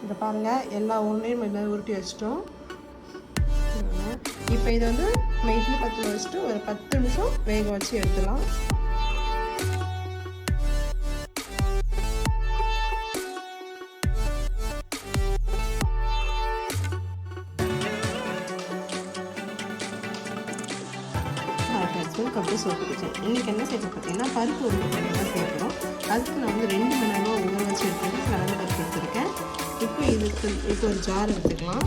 இதை பாருங்கள், எல்லா ஒன்றையும் உருட்டி வச்சிட்டோம். இப்போ இதை வந்து நம்ம இட்லி பத்தில் வச்சுட்டு ஒரு 10 நிமிஷம் வேக வச்சு எடுத்துடலாம். கப்பு சோப்பு கிச்சன் இன்றைக்கி என்ன சேர்த்து பார்த்தீங்கன்னா பருப்பு உருளைக்கிழங்கு தான் சேர்க்குறோம். அதுக்கு நான் வந்து 2 மணி நேரமாக ஊற வச்சு எடுத்துருக்கேன். கடலை பருப்பு எடுத்துருக்கேன். இப்போ இதுக்கு ஒரு ஜார் எடுத்துக்கலாம்.